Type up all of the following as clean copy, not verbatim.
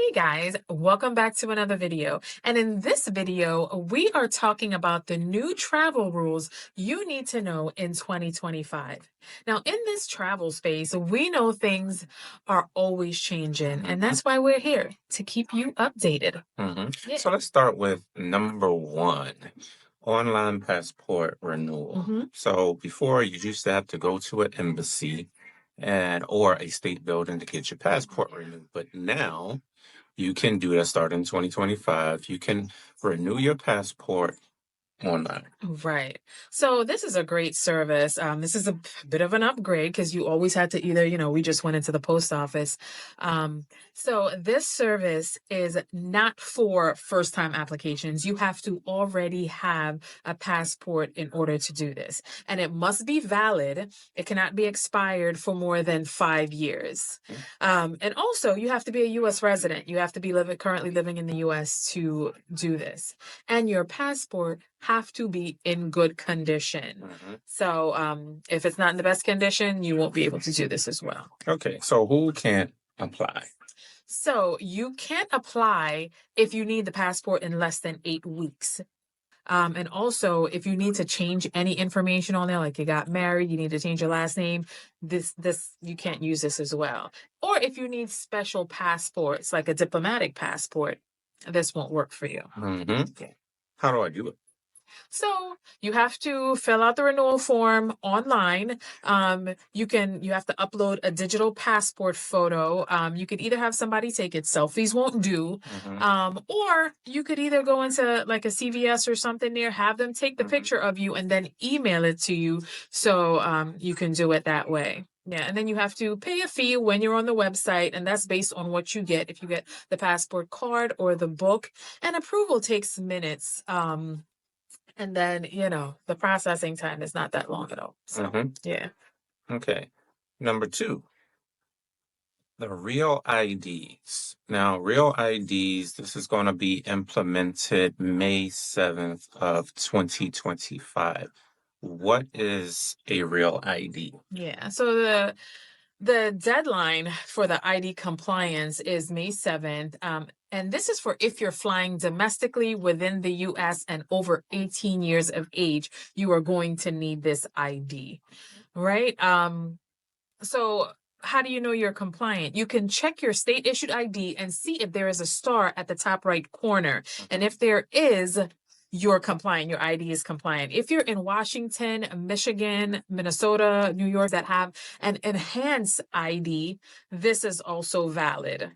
Hey guys, welcome back to another video. And in this video, we are talking about the new travel rules you need to know in 2025. Now, in this travel space, we know things are always changing, and that's why we're here to keep you updated. Yeah. So let's start with number one, online passport renewal. So before you used to have to go to an embassy or a state building to get your passport renewed, but now you can do that starting in 2025. You can renew your passport online. Right. So this is a great service. This is a bit of an upgrade because you always had to either, we just went into the post office. So this service is not for first-time applications. You have to already have a passport in order to do this. And it must be valid. It cannot be expired for more than 5 years. And also you have to be a U.S. resident. You have to be currently living in the U.S. to do this. And your passport have to be in good condition. So if it's not in the best condition, you won't be able to do this as well. Okay, so who can't apply? So you can't apply if you need the passport in less than 8 weeks. And also, if you need to change any information on there, like you got married, you need to change your last name, this you can't use this as well. Or if you need special passports, like a diplomatic passport, this won't work for you. Yeah. How do I do it? So you have to fill out the renewal form online. You have to upload a digital passport photo. You could either have somebody take it. Selfies won't do. Or you could either go into like a CVS or something near, have them take the picture of you and then email it to you. So you can do it that way. Yeah, and then you have to pay a fee when you're on the website, and that's based on what you get. If you get the passport card or the book, and approval takes minutes. And then, the processing time is not that long at all. So, yeah. Okay. Number two, the real IDs. Now, real IDs, this is going to be implemented May 7th of 2025. What is a real ID? Yeah. So the deadline for the ID compliance is May 7th. And this is for if you're flying domestically within the U.S. and over 18 years of age, you are going to need this ID, right? So how do you know you're compliant? You can check your state issued ID and see if there is a star at the top right corner. And if there is, you're compliant. Your ID is compliant. If you're in Washington, Michigan, Minnesota, New York that have an enhanced ID, this is also valid.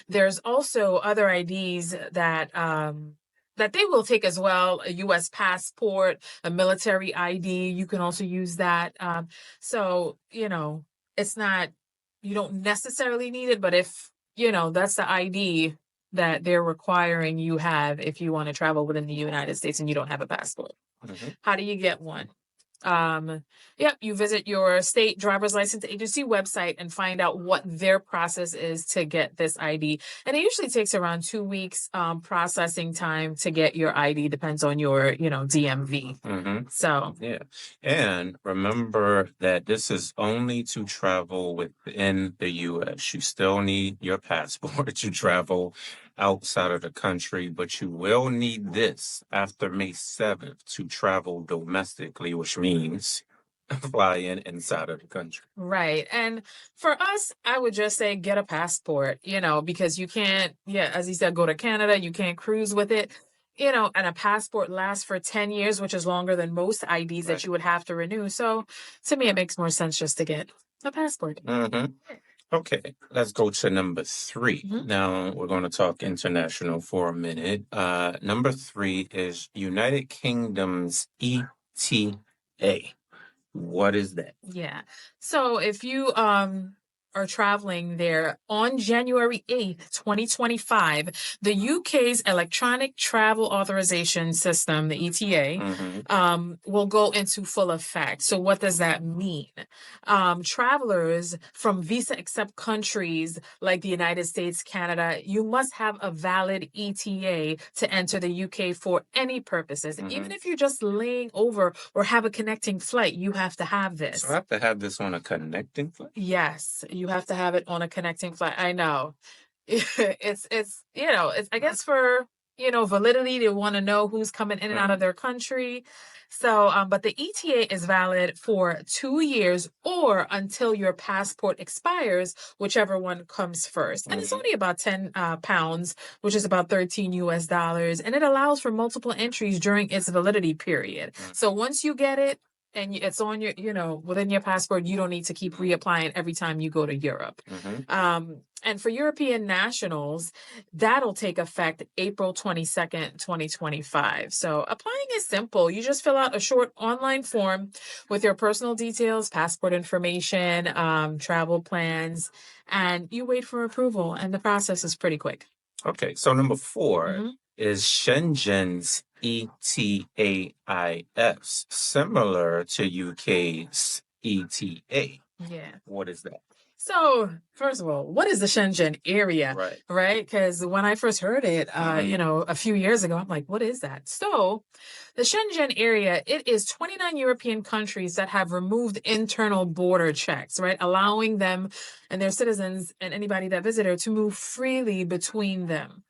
There's also other IDs that they will take as well, a U.S. passport, a military ID. You can also use that. So, it's not, you don't necessarily need it, but if, that's the ID that they're requiring you have if you want to travel within the United States and you don't have a passport. How do you get one? You visit your state driver's license agency website and find out what their process is to get this ID. And it usually takes around 2 weeks processing time to get your ID, depends on your, DMV. So, yeah. And remember that this is only to travel within the U.S. You still need your passport to travel outside of the country, but you will need this after May 7th to travel domestically, which means fly inside of the country. Right. And for us, I would just say get a passport, because you can't, as he said, go to Canada, you can't cruise with it. And a passport lasts for 10 years, which is longer than most IDs that you would have to renew. So to me, it makes more sense just to get a passport. Okay, let's go to number three. Now we're going to talk international for a minute. Number three is United Kingdom's ETA. What is that? Yeah. So if you are traveling there on January 8th, 2025, the UK's electronic travel authorization system, the ETA, will go into full effect. So what does that mean? Travelers from visa accept countries like the United States, Canada, you must have a valid ETA to enter the UK for any purposes. Even if you're just laying over or have a connecting flight, you have to have this. So I have to have this on a connecting flight? Yes, you have to have it on a connecting flight. I know. it's it's I guess for validity, they want to know who's coming in and out of their country. So but the ETA is valid for 2 years or until your passport expires, whichever one comes first. And it's only about 10 pounds, which is about $13, and it allows for multiple entries during its validity period. So once you get it and it's on your within your passport, you don't need to keep reapplying every time you go to Europe. And for European nationals, that'll take effect April 22nd, 2025. So applying is simple. You just fill out a short online form with your personal details, passport information, travel plans, and you wait for approval, and the process is pretty quick. Okay, so number 4 is Schengen's ETAIS, similar to UK's ETA. Yeah. What is that? So, first of all, what is the Schengen area? Right? Because when I first heard it, a few years ago, I'm like, what is that? So, the Schengen area, it is 29 European countries that have removed internal border checks, right? Allowing them and their citizens and anybody that visited to move freely between them.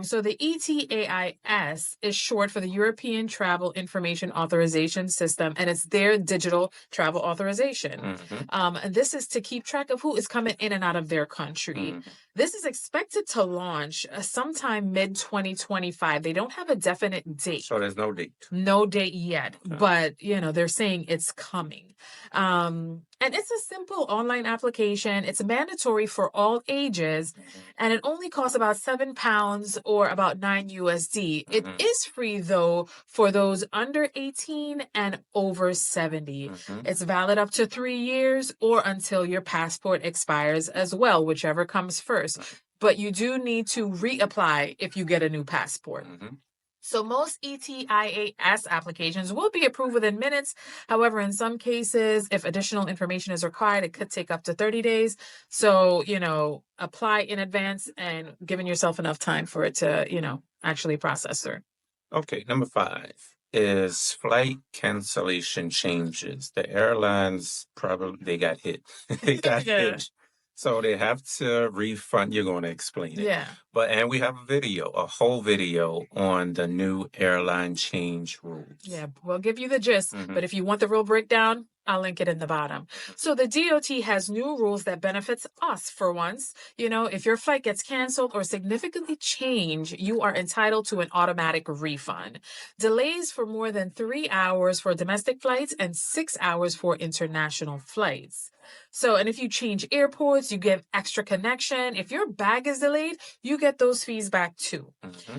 So the ETAIS is short for the European Travel Information Authorization System, and it's their digital travel authorization. And this is to keep track of who is coming in and out of their country. This is expected to launch sometime mid-2025. They don't have a definite date. So there's no date. No date yet, but they're saying it's coming. And it's a simple online application. It's mandatory for all ages, and it only costs about £7 or about $9. It is free though for those under 18 and over 70. It's valid up to 3 years or until your passport expires as well, whichever comes first. But you do need to reapply if you get a new passport. So most ETIAS applications will be approved within minutes. However, in some cases, if additional information is required, it could take up to 30 days. So, apply in advance and giving yourself enough time for it to, actually process through. Okay, number 5 is flight cancellation changes. The airlines they got hit. They got hit. So they have to refund. You're going to explain it. And we have a whole video on the new airline change rules. Yeah, we'll give you the gist. But if you want the real breakdown, I'll link it in the bottom. So the DOT has new rules that benefits us for once. If your flight gets canceled or significantly changed, you are entitled to an automatic refund. Delays for more than 3 hours for domestic flights and 6 hours for international flights. So, and if you change airports, you get extra connection. If your bag is delayed, you get those fees back too,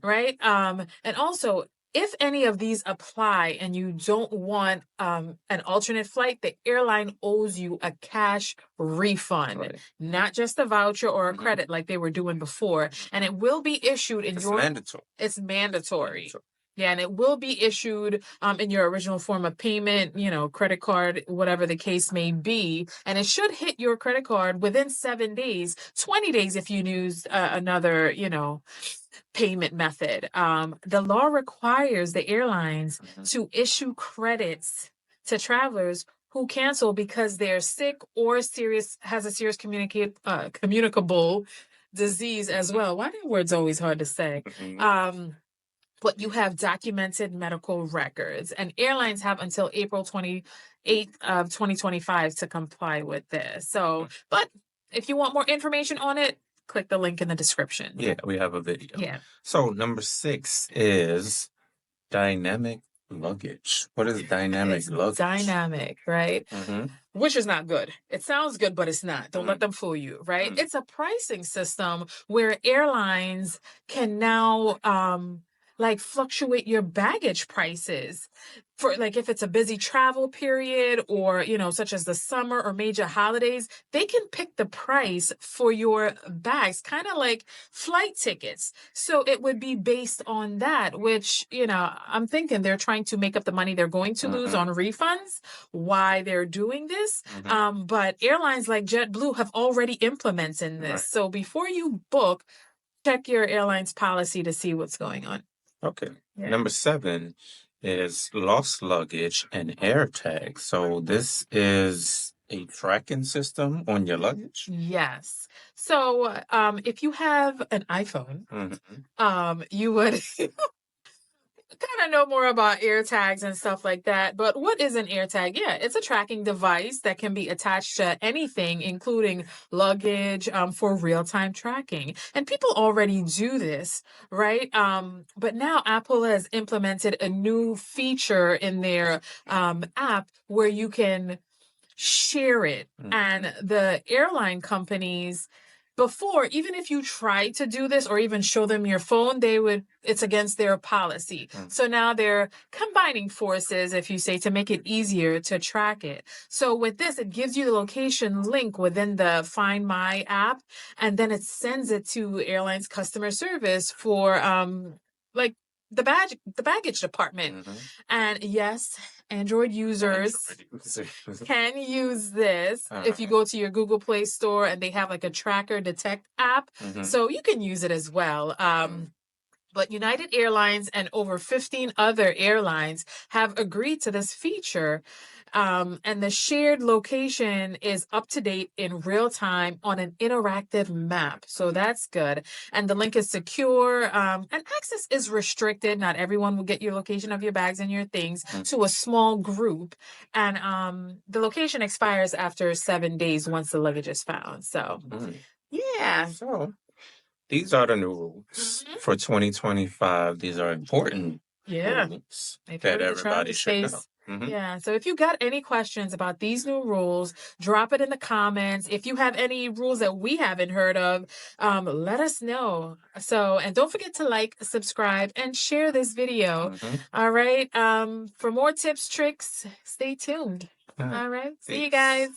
right? And also, if any of these apply and you don't want an alternate flight, the airline owes you a cash refund, not just a voucher or a credit like they were doing before. And it will be issued in mandatory. It's mandatory. Yeah, and it will be issued in your original form of payment, credit card, whatever the case may be. And it should hit your credit card within 7 days, 20 days if you use another, payment method. The law requires the airlines to issue credits to travelers who cancel because they're sick or has a serious communicable disease as well. Why are words always hard to say? But you have documented medical records, and airlines have until April 28th of 2025 to comply with this. So, but if you want more information on it, click the link in the description. Yeah, we have a video. Yeah. So number 6 is dynamic luggage. What is dynamic luggage? Dynamic, right? Which is not good. It sounds good, but it's not. Don't let them fool you, right? It's a pricing system where airlines can now fluctuate your baggage prices for if it's a busy travel period or, such as the summer or major holidays. They can pick the price for your bags, kind of like flight tickets. So it would be based on that, which, I'm thinking they're trying to make up the money they're going to lose on refunds, why they're doing this. But airlines like JetBlue have already implemented this. So before you book, check your airline's policy to see what's going on. Okay. Yeah. Number 7 is lost luggage and AirTags. So this is a tracking system on your luggage? Yes. So, if you have an iPhone, you would kind of know more about AirTags and stuff like that. But what is an AirTag? Yeah, it's a tracking device that can be attached to anything, including luggage, for real-time tracking. And people already do this, right? But now Apple has implemented a new feature in their app where you can share it. And the airline companies, before, even if you try to do this or even show them your phone, it's against their policy. So now they're combining forces, if you say, to make it easier to track it. So with this, it gives you the location link within the Find My app, and then it sends it to airlines customer service for like the baggage department. And yes, Android users can use this if you go to your Google Play Store and they have like a tracker detect app. So you can use it as well. But United Airlines and over 15 other airlines have agreed to this feature. And the shared location is up to date in real time on an interactive map. So that's good. And the link is secure, and access is restricted. Not everyone will get your location of your bags and your things to a small group. And the location expires after 7 days once the luggage is found. So, yeah. So these are the new rules for 2025. These are important rules that everybody should know. Yeah. So if you got any questions about these new rules, drop it in the comments. If you have any rules that we haven't heard of, let us know. So, and don't forget to like, subscribe, and share this video. All right. For more tips, tricks, stay tuned. All right. See you guys.